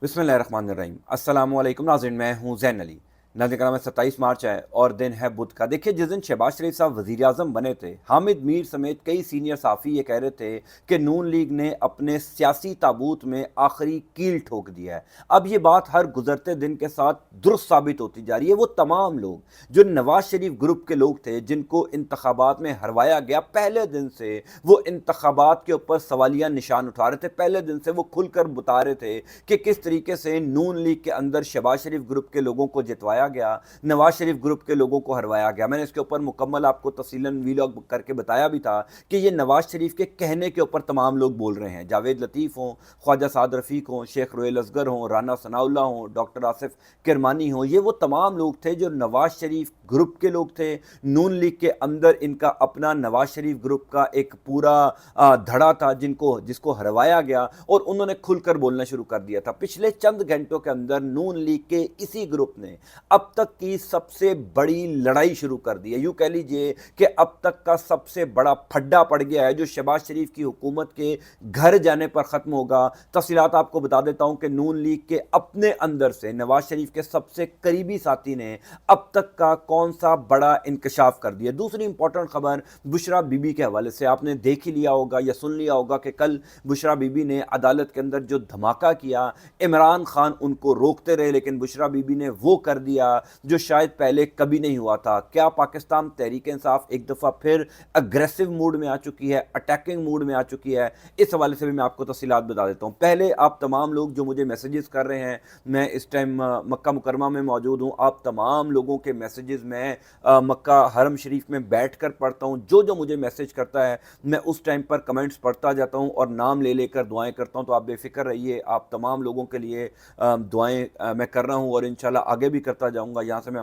बिस्मिल्लाहिर्रहमानिर्रहीम। अस्सलामुअलैकुम नाज़रीन, मैं हूँ ज़ैन अली। नाज़रीन कराम, 27 मार्च है और दिन है बुध का। देखिए, जिस दिन शहबाज शरीफ साहब वज़ीर आज़म बने थे, हामिद मीर समेत कई सीनियर साफ़ी ये कह रहे थे कि नून लीग ने अपने सियासी ताबूत में आखिरी कील ठोक दिया है। अब ये बात हर गुजरते दिन के साथ दुरुस्त साबित होती जा रही है। वो तमाम लोग जो नवाज शरीफ ग्रुप के लोग थे, जिनको इंतखाबात में हरवाया गया, पहले दिन से वो इंतखाबात के ऊपर सवालिया निशान उठा रहे थे। पहले दिन से वो खुलकर बता रहे थे कि किस तरीके से नून लीग के अंदर शहबाज शरीफ ग्रुप के लोगों को जितवाया गया, नवाज शरीफ ग्रुप के लोगों को हरवाया गया। मैंने इसके ऊपर मुकम्मल आपको तफसीलन वीलॉग करके बताया भी था कि ये नवाज शरीफ के कहने के ऊपर तमाम लोग बोल रहे हैं। जावेद लतीफ़ हों, ख्वाजा साद रफ़ीक हों, शेख रोयल असगर हों, राना सनाउल्लाह हों, डॉक्टर आसिफ किरमानी हों, ये वो तमाम लोग थे जो नवाज शरीफ ग्रुप के लोग थे। नून लीग के अंदर इनका अपना नवाज शरीफ ग्रुप का एक पूरा धड़ा था जिसको हरवाया गया और उन्होंने खुलकर बोलना शुरू कर दिया था। पिछले चंद घंटों के अंदर नून लीग के इसी ग्रुप ने अब तक की सबसे बड़ी लड़ाई शुरू कर दी है। यूं कह लीजिए कि अब तक का सबसे बड़ा फड्डा पड़ गया है जो शहबाज शरीफ की हुकूमत के घर जाने पर ख़त्म होगा। तफसीलात आपको बता देता हूं कि नून लीग के अपने अंदर से नवाज शरीफ के सबसे करीबी साथी ने अब तक का कौन सा बड़ा इंकशाफ कर दिया। दूसरी इंपॉर्टेंट खबर बुशरा बीबी के हवाले से आपने देख ही लिया होगा या सुन लिया होगा कि कल बुशरा बीबी ने अदालत के अंदर जो धमाका किया, इमरान खान उनको रोकते रहे लेकिन बुशरा बीबी ने वो कर दिया जो शायद पहले कभी नहीं हुआ था। क्या पाकिस्तान तहरीक इंसाफ एक दफ़ा फिर अग्रेसिव मूड में आ चुकी है, अटैकिंग मूड में आ चुकी है? इस हवाले से भी मैं आपको तफसीलात बता देता हूँ। पहले आप तमाम लोग जो मुझे मैसेजेस कर रहे हैं, मैं इस टाइम मक्का मुकरमा में मौजूद हूँ, आप तमाम लोगों के मैसेजेस मैं मक्का हरम शरीफ में बैठ कर पढ़ता हूँ। जो जो मुझे मैसेज करता है मैं उस टाइम पर कमेंट्स पढ़ता जाता हूँ और नाम ले लेकर दुआएं करता हूँ। तो आप बेफिक्र रहिए, आप तमाम लोगों के लिए दुआएं मैं कर रहा हूँ और इंशाल्लाह आगे भी करता जाऊँगा। यहाँ से मैं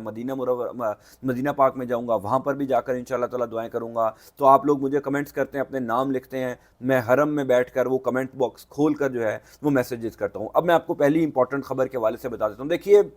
मदीना पाक में जाऊँगा, वहाँ पर भी जाकर इंशाल्लाह ताला दुआएं करूँगा। तो आप लोग मुझे कमेंट्स करते हैं, अपने नाम लिखते हैं, मैं हरम में बैठकर वो कमेंट बॉक्स खोल कर जो है वो मैसेजेस करता हूँ। अब मैं आपको पहली इंपॉर्टेंट खबर के हवाले से बता देता हूँ। देखिए,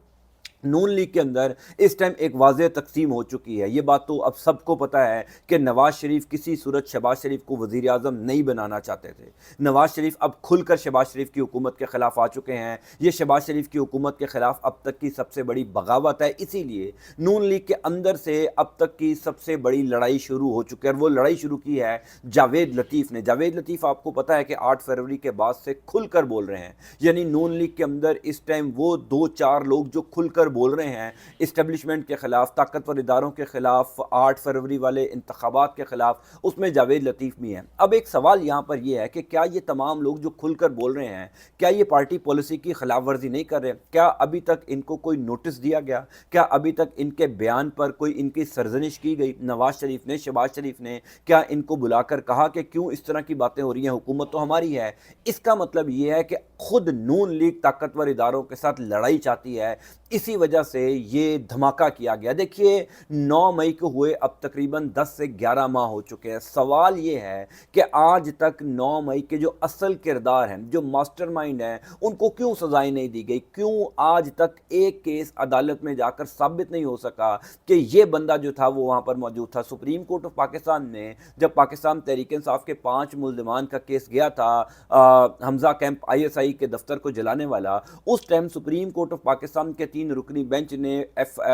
नून लीग के अंदर इस टाइम एक वाज़ेह तकसीम हो चुकी है। ये बात तो अब सबको पता है कि नवाज शरीफ किसी सूरत शहबाज शरीफ को वज़ीर आज़म नहीं बनाना चाहते थे। नवाज शरीफ अब खुलकर शहबाज शरीफ की हुकूमत के ख़िलाफ़ आ चुके हैं। ये शहबाज शरीफ की हुकूमत के ख़िलाफ़ अब तक की सबसे बड़ी बगावत है। इसीलिए नून लीग के अंदर से अब तक की सबसे बड़ी लड़ाई शुरू हो चुकी है और वो लड़ाई शुरू की है जावेद लतीफ़ ने। जावेद लतीफ़ आपको पता है कि 8 फरवरी के बाद से खुलकर बोल रहे हैं। यानी नून लीग के अंदर इस टाइम वो 2-4 लोग जो खुलकर बोल रहे हैं इस्टेब्लिशमेंट के खिलाफ, ताकतवर इदारों के खिलाफ, 8 फरवरी वाले इंतखाबात के खिलाफ, उसमें जावेद लतीफ़ भी हैं। अब एक सवाल यहाँ पर यह है कि क्या ये तमाम लोग जो खुलकर बोल रहे हैं, क्या ये पार्टी पॉलिसी की खिलाफ वर्जी नहीं कर रहे? क्या अभी तक इनको कोई नोटिस दिया गया? क्या अभी तक इनके बयान पर कोई इनकी सरजनिश की गई? नवाज शरीफ ने, शहबाज शरीफ ने क्या इनको बुलाकर कहा कि क्यों इस तरह की बातें हो रही हैं, हुकूमत तो हमारी है? इसका मतलब ये है कि खुद नून लीग ताकतवर इदारों के साथ लड़ाई चाहती है। इसी वजह से ये धमाका किया गया। देखिए, 9 मई को हुए अब तकरीबन 10 से 11 माह हो चुके हैं। सवाल ये है कि आज तक 9 मई के जो असल किरदार हैं, जो मास्टरमाइंड हैं, उनको क्यों सजाएं नहीं दी गई? क्यों आज तक एक केस अदालत में जाकर साबित नहीं हो सका कि ये बंदा जो था वो वहाँ पर मौजूद था? सुप्रीम कोर्ट ऑफ पाकिस्तान ने जब पाकिस्तान तहरीक इंसाफ के 5 मुल्ज़िमान का केस गया था, हमजा कैंप ISI के दफ्तर को जलाने वाला, उस time supreme court of Pakistan के 3 रुकनी बेंच ने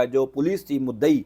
जो पुलिस थी मुद्दई,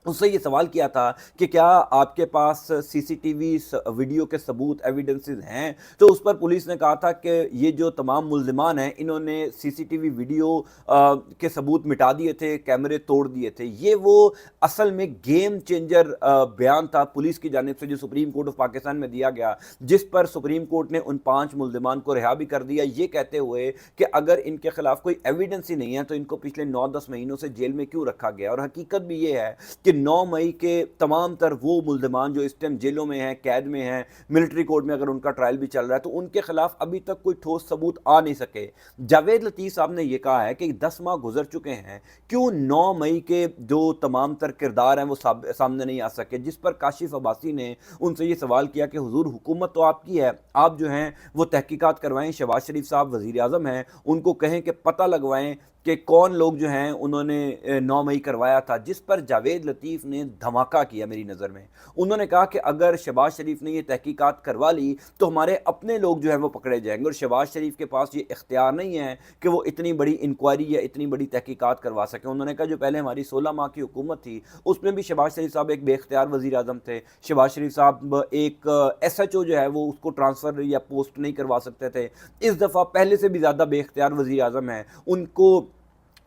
उससे ये सवाल किया था कि क्या आपके पास CCTV वीडियो के सबूत, एविडेंसेस हैं? तो उस पर पुलिस ने कहा था कि ये जो तमाम मुल्ज़िमान हैं इन्होंने CCTV वीडियो के सबूत मिटा दिए थे, कैमरे तोड़ दिए थे। ये वो असल में गेम चेंजर बयान था पुलिस की जानिब से जो सुप्रीम कोर्ट ऑफ पाकिस्तान में दिया गया, जिस पर सुप्रीम कोर्ट ने उन 5 मुल्ज़िमान को रिहा भी कर दिया, ये कहते हुए कि अगर इनके खिलाफ कोई एविडेंस ही नहीं है तो इनको पिछले 9-10 महीनों से जेल में क्यों रखा गया? और हकीकत भी ये है कि 9 मई के तमाम तर वो मुल्ज़िमान जो इस टाइम जेलों में हैं, कैद में हैं, मिलिट्री कोर्ट में अगर उनका ट्रायल भी चल रहा है, तो उनके खिलाफ अभी तक कोई ठोस सबूत आ नहीं सके। जावेद लतीफ़ साहब ने यह कहा है कि 10 माह गुजर चुके हैं, क्यों 9 मई के जो तमाम तर किरदार हैं वो सामने नहीं आ सके? जिस पर काशिफ अब्बासी ने उनसे ये सवाल किया कि हुजूर, हुकूमत तो आपकी है, आप जो हैं वो तहकीकात करवाएं, शहबाज शरीफ साहब वज़ीर आज़म हैं, उनको कहें कि पता लगवाएं कि कौन लोग जो हैं उन्होंने 9 मई करवाया था। जिस पर जावेद लतीफ़ लतीफ़ ने धमाका किया मेरी नज़र में। उन्होंने कहा कि अगर शहबाज शरीफ ने ये तहकीकात करवा ली तो हमारे अपने लोग जो है वो पकड़े जाएंगे, और शहबाज शरीफ के पास ये इख्तियार नहीं है कि वो इतनी बड़ी इंक्वायरी या इतनी बड़ी तहकीकात करवा सकें। उन्होंने कहा जो पहले हमारी 16 माह की हुकूमत थी उसमें भी शहबाज शरीफ साहब एक बेख्तियार वज़ीर आज़म थे। शहबाज शरीफ साहब एक SHO जो है वो उसको ट्रांसफ़र या पोस्ट नहीं करवा सकते थे। इस दफ़ा पहले से भी ज़्यादा बेख्तियार वज़ीर आज़म हैं, उनको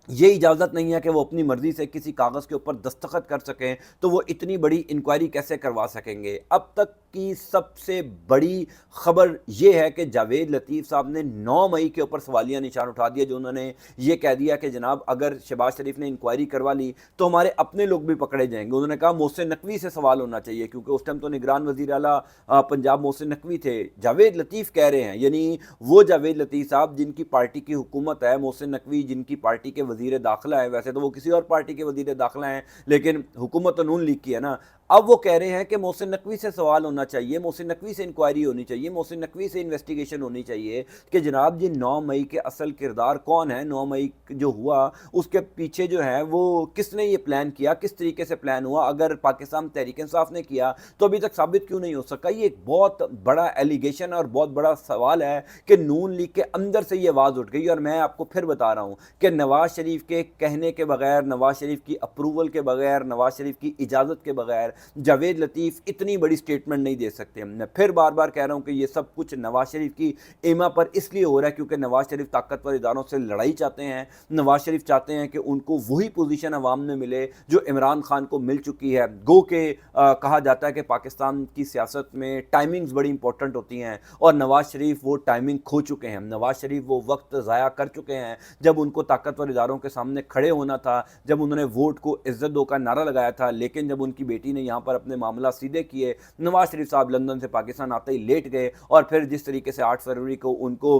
ये इजाज़त नहीं है कि वो अपनी मर्ज़ी से किसी कागज़ के ऊपर दस्तखत कर सकें, तो वो इतनी बड़ी इंक्वायरी कैसे करवा सकेंगे। अब तक की सबसे बड़ी ख़बर ये है कि जावेद लतीफ़ साहब ने 9 मई के ऊपर सवालिया निशान उठा दिया, जो उन्होंने ये कह दिया कि जनाब अगर शहबाज शरीफ ने इंक्वायरी करवा ली तो हमारे अपने लोग भी पकड़े जाएंगे। उन्होंने कहा मोहसिन नकवी से सवाल होना चाहिए, क्योंकि उस टाइम तो निगरान वज़ीर आला पंजाब मोहसिन नकवी थे। जावेद लतीफ़ कह रहे हैं, यानी वो जावेद लतीफ़ साहब जिनकी पार्टी की हुकूमत है, मोहसिन नकवी जिनकी पार्टी के वज़ीर दाखिला है, वैसे तो वो किसी और पार्टी के वज़ीर दाखिला हैं लेकिन हुकूमत तो नून लीग की है ना। अब वो कह रहे हैं कि मोहसिन नकवी से सवाल होना चाहिए, मोहसिन नकवी से इंक्वायरी होनी चाहिए, मोहसिन नकवी से इन्वेस्टिगेशन होनी चाहिए कि जनाब जी 9 मई के असल किरदार कौन है, 9 मई जो हुआ उसके पीछे जो है वो किसने ये प्लान किया, किस तरीके से प्लान हुआ। अगर पाकिस्तान तहरीक इंसाफ ने किया तो अभी तक साबित क्यों नहीं हो सका। ये एक बहुत बड़ा एलिगेशन और बहुत बड़ा सवाल है कि नून लीग के अंदर से ये आवाज़ उठ गई। और मैं आपको फिर बता रहा हूँ कि नवाज शरीफ के कहने के बगैर, नवाज शरीफ की अप्रूवल के बगैर, नवाज शरीफ की इजाज़त के बगैर जावेद लतीफ़ इतनी बड़ी स्टेटमेंट नहीं दे सकते। मैं फिर बार बार कह रहा हूँ कि ये सब कुछ नवाज शरीफ की एमा पर इसलिए हो रहा है क्योंकि नवाज शरीफ ताकतवर इदारों से लड़ाई चाहते हैं। नवाज शरीफ चाहते हैं कि उनको वही पोजीशन अवाम में मिले जो इमरान खान को मिल चुकी है। गो के कहा जाता है कि पाकिस्तान की सियासत में टाइमिंग्स बड़ी इंपॉर्टेंट होती हैं, और नवाज शरीफ वो टाइमिंग खो चुके हैं। नवाज शरीफ वो वक्त ज़ाया कर चुके हैं जब उनको ताकतवर इदारों के सामने खड़े होना था, जब उन्होंने वोट को इज्जत दो का नारा लगाया था। लेकिन जब उनकी बेटी ने यहाँ पर अपने मामला सीधे किए, नवाज शरीफ साहब लंदन से पाकिस्तान आते ही लेट गए, और फिर जिस तरीके से 8 फरवरी को उनको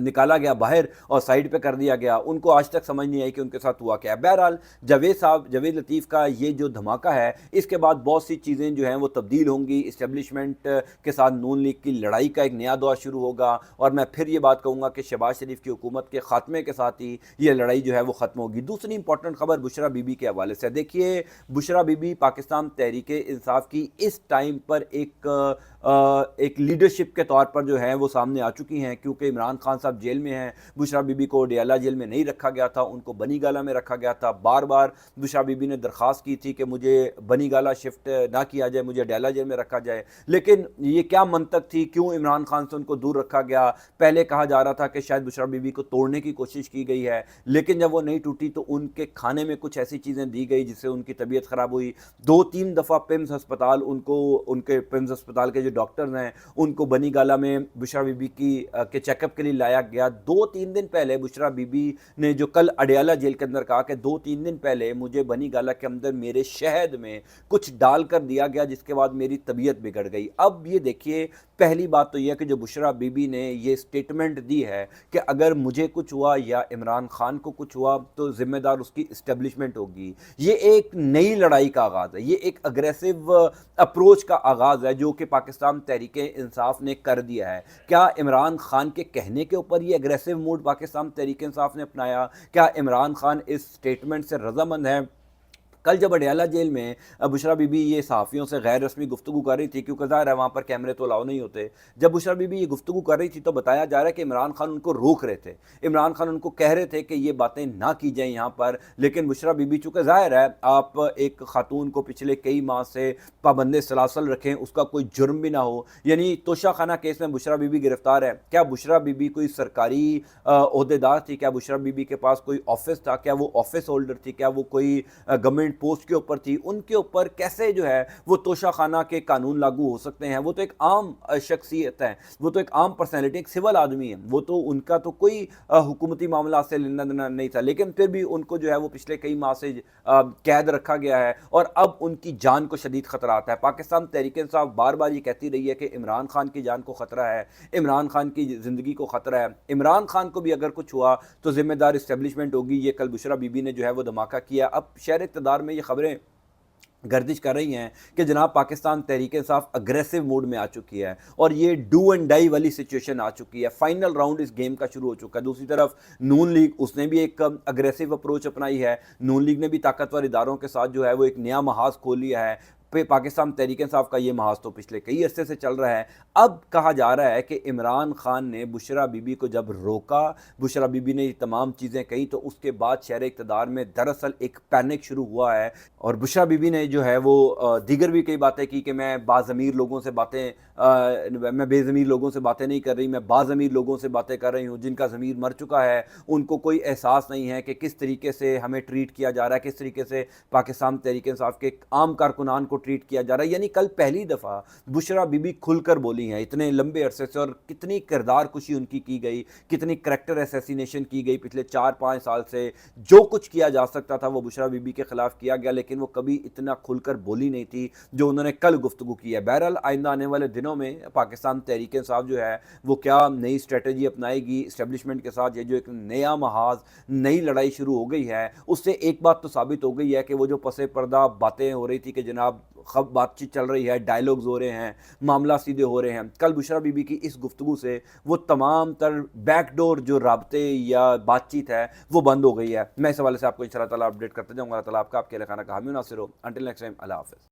निकाला गया बाहर और साइड पे कर दिया गया, उनको आज तक समझ नहीं आई कि उनके साथ हुआ क्या है। बहरहाल जावेद लतीफ़ का ये जो धमाका है, इसके बाद बहुत सी चीज़ें जो हैं वो तब्दील होंगी। इस्टेब्लिशमेंट के साथ नून लीग की लड़ाई का एक नया दौर शुरू होगा, और मैं फिर ये बात कहूँगा कि शहबाज शरीफ की हुकूमत के ख़ात्मे के साथ ही ये लड़ाई जो है वो ख़त्म होगी। दूसरी इंपॉर्टेंट खबर बुशरा बीबी के हवाले से। देखिए, बुशरा बीबी पाकिस्तान तहरीक इंसाफ की इस टाइम पर एक लीडरशिप के तौर पर जो है वो सामने आ चुकी हैं, क्योंकि इमरान खान साहब जेल में हैं। बुशरा बीबी को डियाला जेल में नहीं रखा गया था, उनको बनी गाला में रखा गया था। बार बार बुशरा बीबी ने दरख्वास्त की थी कि मुझे बनी गाला शिफ्ट ना किया जाए, मुझे डियाला जेल में रखा जाए। लेकिन ये क्या मंतक थी, क्यों इमरान खान से उनको दूर रखा गया। पहले कहा जा रहा था कि शायद बुशरा बीबी को तोड़ने की कोशिश की गई है, लेकिन जब वो नहीं टूटी तो उनके खाने में कुछ ऐसी चीज़ें दी गई जिससे उनकी तबीयत ख़राब हुई। 2-3 दफ़ा पिम्स अस्पताल, उनके पिम्स अस्पताल के जो डॉक्टर्स हैं उनको बनी गाला में बुशरा बीबी के चेकअप के लिए लाया गया। 2-3 दिन पहले बुशरा बीबी ने जो कल अडियाला जेल के अंदर कहा कि 2-3 दिन पहले मुझे बनी गाला के अंदर मेरे शहद में कुछ डाल कर दिया गया, जिसके बाद मेरी तबीयत बिगड़ गई। अब ये देखिए, पहली बात तो यह है कि जो बुशरा बीबी ने ये स्टेटमेंट दी है कि अगर मुझे कुछ हुआ या इमरान खान को कुछ हुआ तो जिम्मेदार उसकी इस्टेब्लिशमेंट होगी। ये एक नई लड़ाई का आगाज़ है, ये एक अग्रेसिव अप्रोच का आगाज़ है जो कि पाकिस्तान तहरीक इंसाफ ने कर दिया है। क्या इमरान खान के कहने के ऊपर ये अग्रेसिव मूड पाकिस्तान तहरीक इंसाफ ने अपनाया? क्या इमरान खान इस स्टेटमेंट से रजामंद है? कल जब अडियाला जेल में बुशरा बीबी ये सहाफ़ियों से गैर रस्मी गुफ्तगू कर रही थी, क्योंकि ज़ाहिर है वहाँ पर कैमरे तो अलाउ नहीं होते, जब बुशरा बीबी ये गुफ्तगू कर रही थी तो बताया जा रहा है कि इमरान खान उनको रोक रहे थे। इमरान खान उनको कह रहे थे कि ये बातें ना की जाएँ यहाँ पर, लेकिन बुशरा बीबी, चूँकि ज़ाहिर है आप एक खातून को पिछले कई माह से पाबंद सलासल रखें, उसका कोई जुर्म भी ना हो, यानी तोशा खाना केस में बुशरा बीबी गिरफ्तार है। क्या बुशरा बीबी कोई सरकारी ओहदेदार थी? क्या बुशरा बीबी के पास कोई ऑफिस था? क्या वो ऑफिस होल्डर थी? क्या वो कोई गवर्नमेंट पोस्ट के ऊपर थी? उनके ऊपर कैसे जो है वो तोशा खाना के कानून लागू हो सकते हैं? वो तो एक आम शख्सियत है, वो तो एक आम पर्सनैलिटी, एक सिविल आदमी है, वो तो उनका तो कोई हुकूमती मामला से लेना देना नहीं था, लेकिन फिर भी उनको जो है वो पिछले कई माह से कैद रखा गया है और अब उनकी जान को शदीद खतरा आता है। पाकिस्तान तहरीक इंसाफ बार बार ये कहती रही है कि इमरान खान की जान को खतरा है, इमरान खान की ज़िंदगी को खतरा है, इमरान खान को भी अगर कुछ हुआ तो जिम्मेदार इस्टेब्लिशमेंट होगी। ये कल बुशरा बीबी ने जो है वो धमाका किया। अब शहर इक़्तिदार में ये खबरें गर्दिश कर रही हैं कि जनाब पाकिस्तान तहरीक इंसाफ अग्रेसिव मूड में आ चुकी है और ये डू एंड डाई वाली सिचुएशन आ चुकी है। फाइनल राउंड इस गेम का शुरू हो चुका है। दूसरी तरफ नून लीग, उसने भी एक अग्रेसिव अप्रोच अपनाई है। नून लीग ने भी ताकतवर इदारों के साथ जो है वो एक नया महाज खोल लिया है। पाकिस्तान तहरीक इंसाफ का ये महाज तो पिछले कई अरसे से चल रहा है। अब कहा जा रहा है कि इमरान खान ने बुशरा बीबी को जब रोका, बुशरा बीबी ने ये तमाम चीज़ें कही, तो उसके बाद शहर इक़्तिदार में दरअसल एक पैनिक शुरू हुआ है और बुशरा बीबी ने जो है वो दीगर भी कई बातें की कि मैं बाज़मीर लोगों से बातें मैं बेज़मीर लोगों से बातें नहीं कर रही, मैं बाज़मीर लोगों से बातें कर रही हूँ जिनका ज़मीर मर चुका है, उनको कोई एहसास नहीं है कि किस तरीके से हमें ट्रीट किया जा रहा है, किस तरीके से पाकिस्तान तहरीक इंसाफ के आम कारकुनान को ट्रीट किया जा रहा है। यानी कल पहली दफ़ा बुशरा बीबी खुलकर बोली हैं इतने लंबे अरसे से, और कितनी किरदार कुशी उनकी की गई, कितनी करैक्टर असैसिनेशन की गई पिछले 4-5 साल से। जो कुछ किया जा सकता था वो बुशरा बीबी के खिलाफ किया गया, लेकिन वो कभी इतना खुलकर बोली नहीं थी जो उन्होंने कल गुफ्तगू की है। बहरहाल आइंदा आने वाले दिनों में पाकिस्तान तहरीक इंसाफ जो है वो क्या नई स्ट्रेटजी अपनाएगी इस्टेब्लिशमेंट के साथ। ये जो एक नया महाज, नई लड़ाई शुरू हो गई है, उससे एक बात तो साबित हो गई है कि वो जो पसे पर्दा बातें हो रही थी कि जनाब खब बातचीत चल रही है, डायलॉग्स हो रहे हैं, मामला सीधे हो रहे हैं, कल बुशरा बीबी की इस गुफ्तगू से वो तमाम तर बैकडोर जो राब्ते या बातचीत है वो बंद हो गई है। मैं इस हवाले से आपको इंशाअल्लाह ताला अपडेट करते जाऊँगा। अल्लाह ताला आपका आपके लिए खाना का हामी नासिर हो। अंटिल नेक्स्ट टाइम, अल्लाह हाफ़िज़।